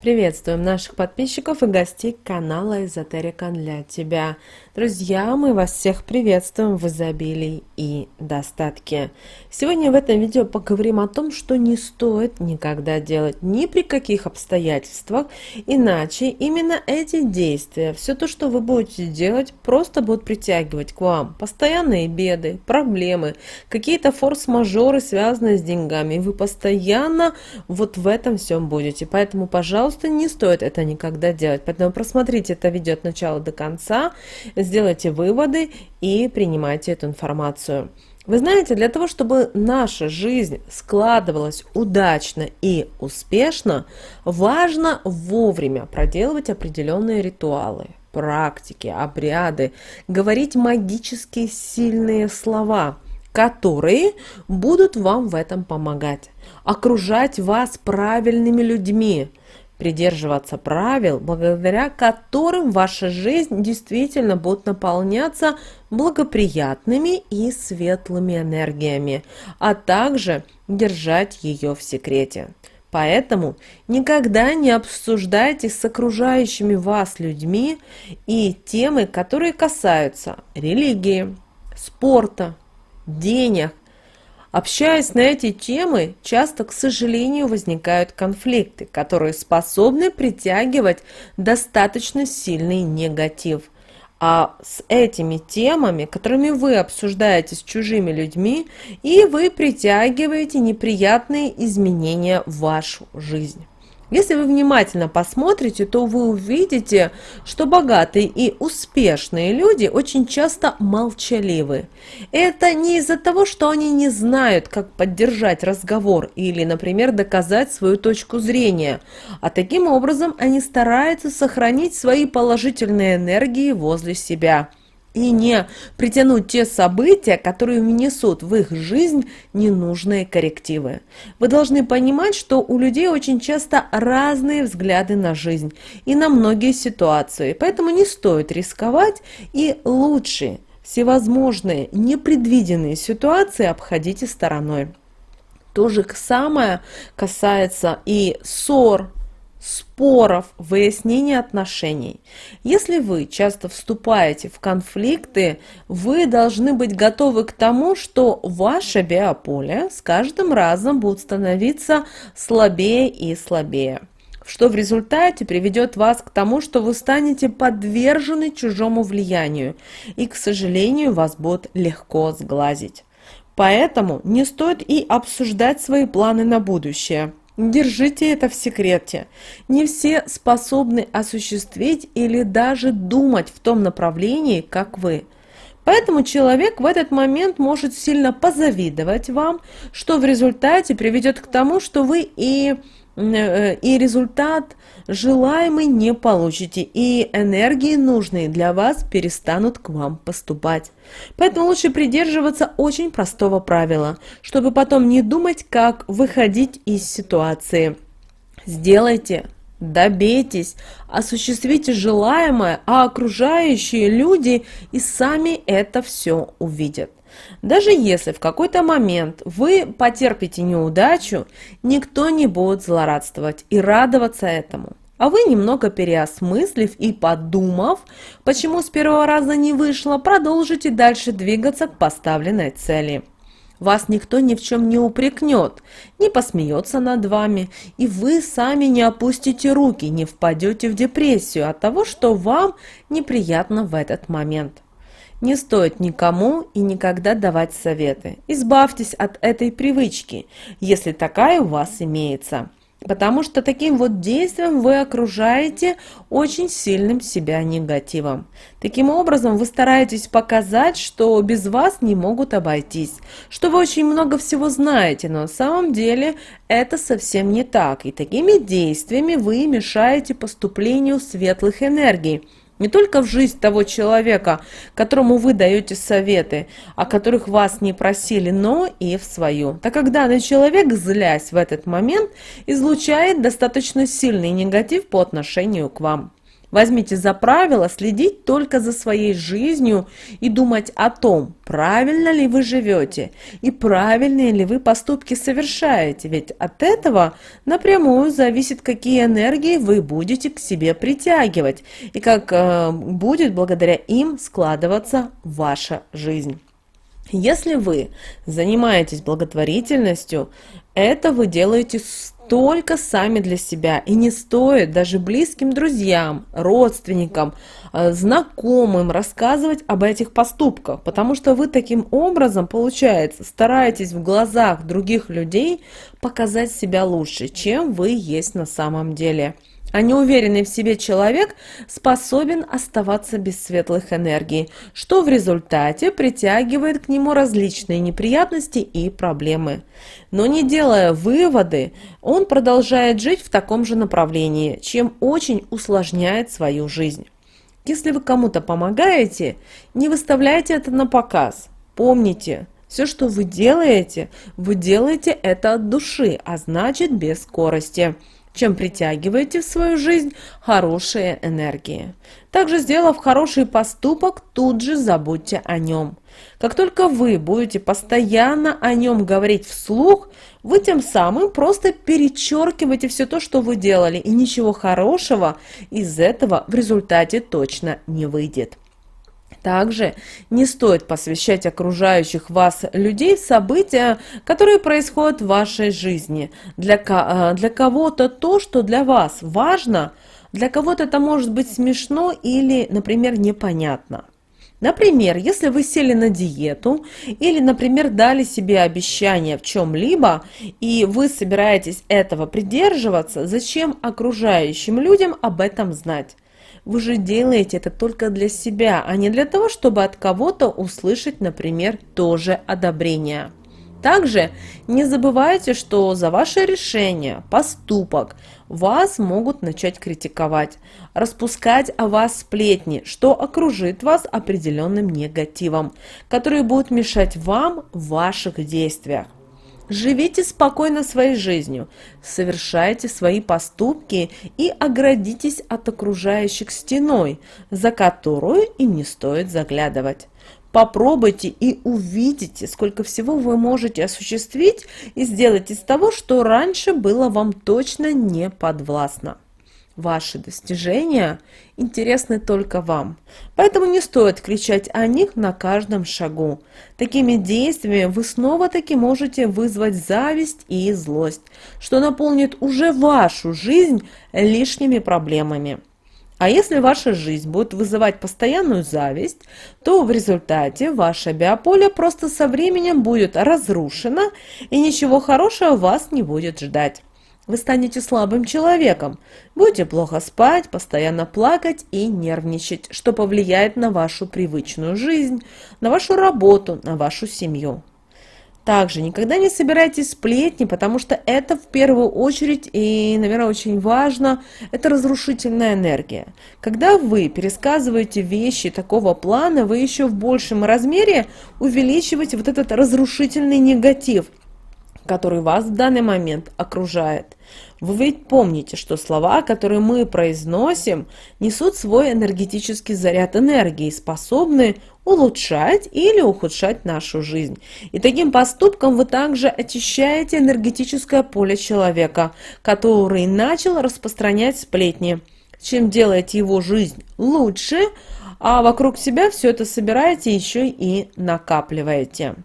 Приветствуем наших подписчиков и гостей канала Эзотерика для тебя. Друзья, мы вас всех приветствуем в изобилии и достатке. Сегодня в этом видео поговорим о том, что не стоит никогда делать ни при каких обстоятельствах, иначе именно эти действия, все то, что вы будете делать, просто будут притягивать к вам постоянные беды, проблемы, какие-то форс-мажоры, связанные с деньгами. И вы постоянно вот в этом всем будете. Поэтому, пожалуйста, не стоит это никогда делать. Поэтому просмотрите это видео от начала до конца, сделайте выводы и принимайте эту информацию. Вы знаете, для того, чтобы наша жизнь складывалась удачно и успешно, важно вовремя проделывать определенные ритуалы, практики, обряды, говорить магические сильные слова, которые будут вам в этом помогать, окружать вас правильными людьми, придерживаться правил, благодаря которым ваша жизнь действительно будет наполняться благоприятными и светлыми энергиями, а также держать ее в секрете. Поэтому никогда не обсуждайте с окружающими вас людьми и темы, которые касаются религии, спорта, денег. Общаясь на эти темы, часто, к сожалению, возникают конфликты, которые способны притягивать достаточно сильный негатив. А с этими темами, которыми вы обсуждаете с чужими людьми, и вы притягиваете неприятные изменения в вашу жизнь. Если вы внимательно посмотрите, то вы увидите, что богатые и успешные люди очень часто молчаливы. Это не из-за того, что они не знают, как поддержать разговор или, например, доказать свою точку зрения, а таким образом они стараются сохранить свои положительные энергии возле себя и не притянуть те события, которые внесут в их жизнь ненужные коррективы. Вы должны понимать, что у людей очень часто разные взгляды на жизнь и на многие ситуации, поэтому не стоит рисковать и лучше всевозможные непредвиденные ситуации обходите стороной. То же самое касается и ссор, споров, выяснения отношений. Если вы часто вступаете в конфликты, вы должны быть готовы к тому, что ваше биополе с каждым разом будет становиться слабее и слабее, что в результате приведет вас к тому, что вы станете подвержены чужому влиянию, и, к сожалению, вас будет легко сглазить. Поэтому не стоит и обсуждать свои планы на будущее. Держите это в секрете. Не все способны осуществить или даже думать в том направлении, как вы. Поэтому человек в этот момент может сильно позавидовать вам, что в результате приведет к тому, что вы и результат желаемый не получите, и энергии нужные для вас перестанут к вам поступать. Поэтому лучше придерживаться очень простого правила, чтобы потом не думать, как выходить из ситуации. Сделайте, добейтесь, осуществите желаемое, а окружающие люди и сами это все увидят. Даже если в какой-то момент вы потерпите неудачу, никто не будет злорадствовать и радоваться этому. А вы, немного переосмыслив и подумав, почему с первого раза не вышло, продолжите дальше двигаться к поставленной цели. Вас никто ни в чем не упрекнет, не посмеется над вами, и вы сами не опустите руки, не впадете в депрессию от того, что вам неприятно в этот момент. Не стоит никому и никогда давать советы. Избавьтесь от этой привычки, если такая у вас имеется. Потому что таким вот действием вы окружаете очень сильным себя негативом. Таким образом, вы стараетесь показать, что без вас не могут обойтись, что вы очень много всего знаете, но на самом деле это совсем не так. И такими действиями вы мешаете поступлению светлых энергий. Не только в жизнь того человека, которому вы даете советы, о которых вас не просили, но и в свою. Так как данный человек, злясь в этот момент, излучает достаточно сильный негатив по отношению к вам. Возьмите за правило следить только за своей жизнью и думать о том, правильно ли вы живете и правильные ли вы поступки совершаете, ведь от этого напрямую зависит, какие энергии вы будете к себе притягивать и как будет благодаря им складываться ваша жизнь. Если вы занимаетесь благотворительностью, это вы делаете только сами для себя, и не стоит даже близким друзьям, родственникам, знакомым рассказывать об этих поступках, потому что вы таким образом, получается, стараетесь в глазах других людей показать себя лучше, чем вы есть на самом деле. А неуверенный в себе человек способен оставаться без светлых энергий, что в результате притягивает к нему различные неприятности и проблемы. Но не делая выводы, он продолжает жить в таком же направлении, чем очень усложняет свою жизнь. Если вы кому-то помогаете, не выставляйте это на показ. Помните, все, что вы делаете это от души, а значит без скорости, чем притягиваете в свою жизнь хорошие энергии. Также, сделав хороший поступок, тут же забудьте о нем. Как только вы будете постоянно о нем говорить вслух, вы тем самым просто перечеркиваете все то, что вы делали, и ничего хорошего из этого в результате точно не выйдет. Также не стоит посвящать окружающих вас людей в события, которые происходят в вашей жизни. Для кого-то то, что для вас важно, для кого-то это может быть смешно или, например, непонятно. Например, если вы сели на диету или, например, дали себе обещание в чем-либо, и вы собираетесь этого придерживаться, зачем окружающим людям об этом знать? Вы же делаете это только для себя, а не для того, чтобы от кого-то услышать, например, тоже одобрение. Также не забывайте, что за ваше решение, поступок вас могут начать критиковать, распускать о вас сплетни, что окружит вас определенным негативом, который будет мешать вам в ваших действиях. Живите спокойно своей жизнью, совершайте свои поступки и оградитесь от окружающих стеной, за которую и не стоит заглядывать. Попробуйте и увидите, сколько всего вы можете осуществить и сделать из того, что раньше было вам точно не подвластно. Ваши достижения интересны только вам, поэтому не стоит кричать о них на каждом шагу. Такими действиями вы снова-таки можете вызвать зависть и злость, что наполнит уже вашу жизнь лишними проблемами. А если ваша жизнь будет вызывать постоянную зависть, то в результате ваше биополе просто со временем будет разрушено, и ничего хорошего вас не будет ждать. Вы станете слабым человеком, будете плохо спать, постоянно плакать и нервничать, что повлияет на вашу привычную жизнь, на вашу работу, на вашу семью. Также никогда не собирайте сплетни, потому что это в первую очередь и, наверное, очень важно, это разрушительная энергия. Когда вы пересказываете вещи такого плана, вы еще в большем размере увеличиваете вот этот разрушительный негатив, который вас в данный момент окружает. Вы ведь помните, что слова, которые мы произносим, несут свой энергетический заряд энергии, способны улучшать или ухудшать нашу жизнь. И таким поступком вы также очищаете энергетическое поле человека, который начал распространять сплетни, чем делаете его жизнь лучше, а вокруг себя все это собираете еще и накапливаете.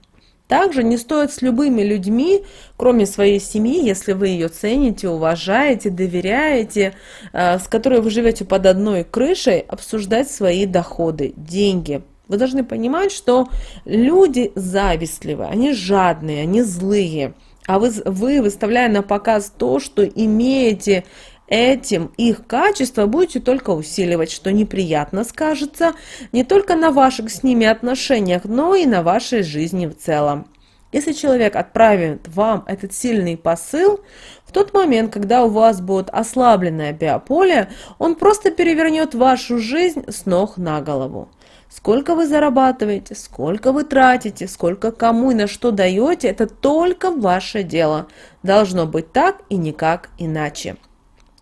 Также не стоит с любыми людьми, кроме своей семьи, если вы ее цените, уважаете, доверяете, с которой вы живете под одной крышей, обсуждать свои доходы, деньги. Вы должны понимать, что люди завистливые, они жадные, они злые, а вы, выставляя на показ то, что имеете, этим их качество будете только усиливать, что неприятно скажется не только на ваших с ними отношениях, но и на вашей жизни в целом. Если человек отправит вам этот сильный посыл, в тот момент, когда у вас будет ослабленное биополе, он просто перевернет вашу жизнь с ног на голову. Сколько вы зарабатываете, сколько вы тратите, сколько кому и на что даете, это только ваше дело. Должно быть так и никак иначе.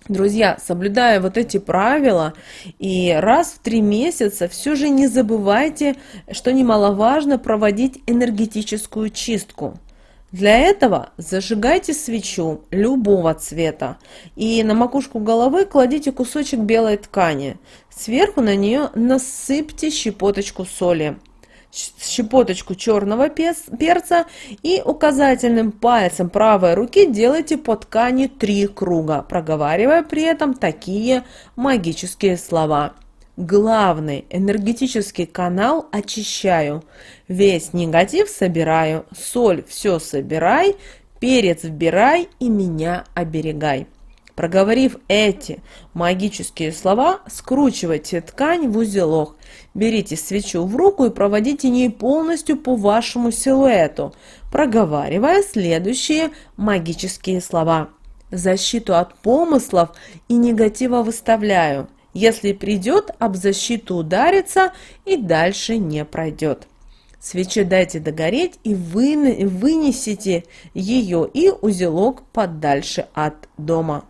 Друзья, соблюдая вот эти правила и раз в 3 месяца, все же не забывайте, что немаловажно, проводить энергетическую чистку. Для этого зажигайте свечу любого цвета и на макушку головы кладите кусочек белой ткани. Сверху на нее насыпьте щепоточку соли, щепоточку черного перца и указательным пальцем правой руки делайте по ткани 3 круга, проговаривая при этом такие магические слова. Главный энергетический канал очищаю, весь негатив собираю, соль все собирай, перец вбирай и меня оберегай. Проговорив эти магические слова, скручивайте ткань в узелок, берите свечу в руку и проводите ней полностью по вашему силуэту, проговаривая следующие магические слова. Защиту от помыслов и негатива выставляю. Если придет, об защиту ударится и дальше не пройдет. Свече дайте догореть и вынесите ее и узелок подальше от дома.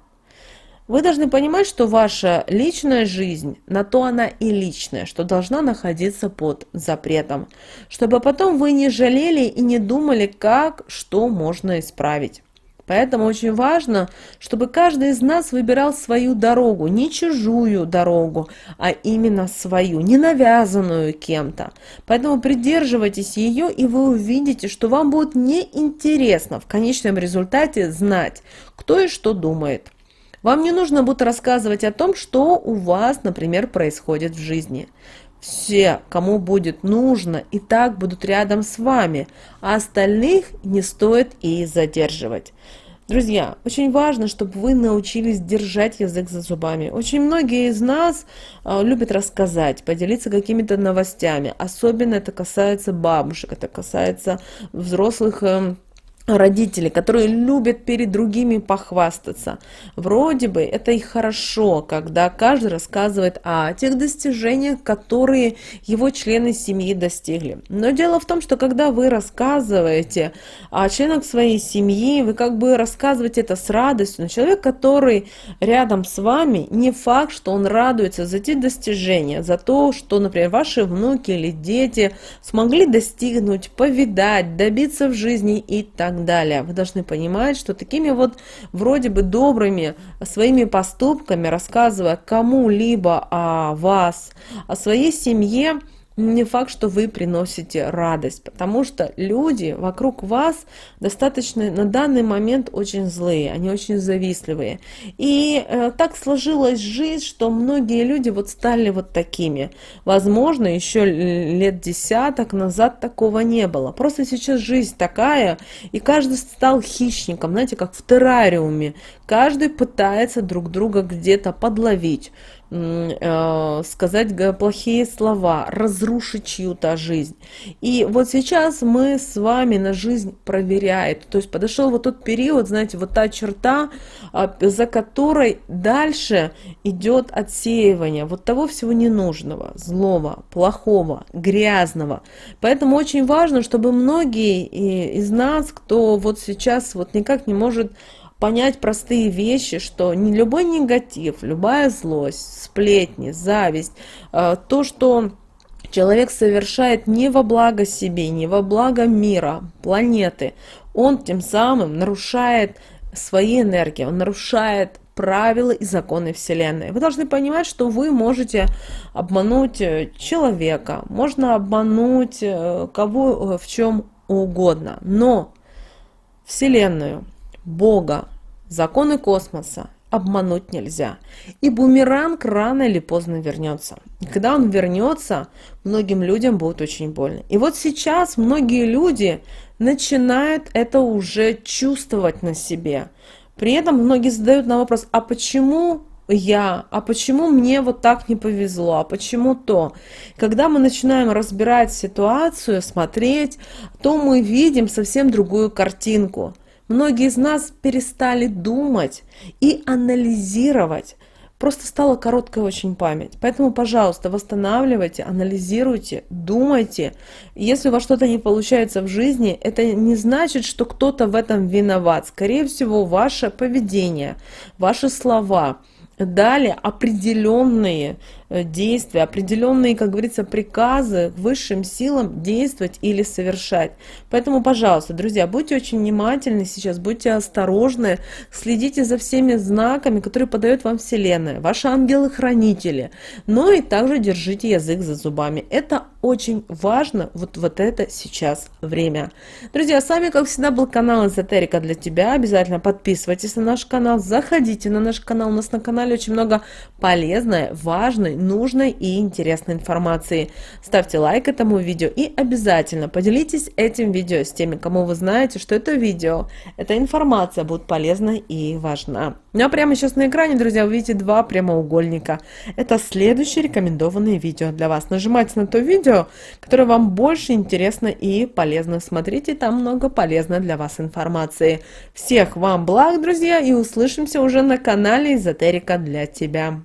Вы должны понимать, что ваша личная жизнь, на то она и личная, что должна находиться под запретом, чтобы потом вы не жалели и не думали, как, что можно исправить. Поэтому очень важно, чтобы каждый из нас выбирал свою дорогу, не чужую дорогу, а именно свою, не навязанную кем-то. Поэтому придерживайтесь ее, и вы увидите, что вам будет неинтересно в конечном результате знать, кто и что думает. Вам не нужно будет рассказывать о том, что у вас, например, происходит в жизни. Все, кому будет нужно, и так будут рядом с вами, а остальных не стоит и задерживать. Друзья, очень важно, чтобы вы научились держать язык за зубами. Очень многие из нас любят рассказать, поделиться какими-то новостями. Особенно это касается бабушек, это касается взрослых родители, которые любят перед другими похвастаться. Вроде бы это и хорошо, когда каждый рассказывает о тех достижениях, которые его члены семьи достигли. Но дело в том, что когда вы рассказываете о членах своей семьи, вы как бы рассказываете это с радостью. Но человек, который рядом с вами, не факт, что он радуется за те достижения, за то, что, например, ваши внуки или дети смогли достигнуть, повидать, добиться в жизни и так далее. Вы должны понимать, что такими вот вроде бы добрыми своими поступками, рассказывая кому-либо о вас, о своей семье, не факт, что вы приносите радость, потому что люди вокруг вас достаточно на данный момент очень злые, они очень завистливые. И так сложилась жизнь, что многие люди вот стали вот такими. Возможно, еще лет 10 назад такого не было. Просто сейчас жизнь такая, и каждый стал хищником, знаете, как в террариуме. Каждый пытается друг друга где-то подловить, сказать плохие слова, разрушить чью-то жизнь. И вот сейчас мы с вами на жизнь проверяет. То есть подошел вот тот период, знаете, вот та черта, за которой дальше идет отсеивание вот того всего ненужного, злого, плохого, грязного. Поэтому очень важно, чтобы многие из нас, кто вот сейчас вот никак не может понять простые вещи, что не любой негатив, любая злость, сплетни, зависть, то, что человек совершает не во благо себе, не во благо мира, планеты, он тем самым нарушает свои энергии, он нарушает правила и законы Вселенной. Вы должны понимать, что вы можете обмануть человека, можно обмануть кого в чем угодно, но Вселенную, Бога, законы космоса обмануть нельзя. И бумеранг рано или поздно вернется. И когда он вернется, многим людям будет очень больно. И вот сейчас многие люди начинают это уже чувствовать на себе. При этом многие задают нам вопрос, а почему я, а почему мне вот так не повезло, а почему то? Когда мы начинаем разбирать ситуацию, смотреть, то мы видим совсем другую картинку. Многие из нас перестали думать и анализировать, просто стала короткая очень память. Поэтому, пожалуйста, восстанавливайте, анализируйте, думайте. Если у вас что-то не получается в жизни, это не значит, что кто-то в этом виноват. Скорее всего, ваше поведение, ваши слова дали определенные действия, определенные, как говорится, приказы высшим силам действовать или совершать. Поэтому, пожалуйста, друзья, будьте очень внимательны сейчас, будьте осторожны, следите за всеми знаками, которые подает вам Вселенная, ваши ангелы-хранители, но и также держите язык за зубами. Это очень важно, вот это сейчас время. Друзья, с вами, как всегда, был канал Эзотерика для тебя. Обязательно подписывайтесь на наш канал, заходите на наш канал. У нас на канале очень много полезной, важной, нужной и интересной информации. Ставьте лайк этому видео и обязательно поделитесь этим видео с теми, кому вы знаете, что это видео, эта информация будет полезна и важна. Ну а прямо сейчас на экране, друзья, вы видите два прямоугольника. Это следующие рекомендованные видео для вас. Нажимайте на то видео, которое вам больше интересно и полезно. Смотрите, там много полезной для вас информации. Всех вам благ, друзья, и услышимся уже на канале Эзотерика для тебя.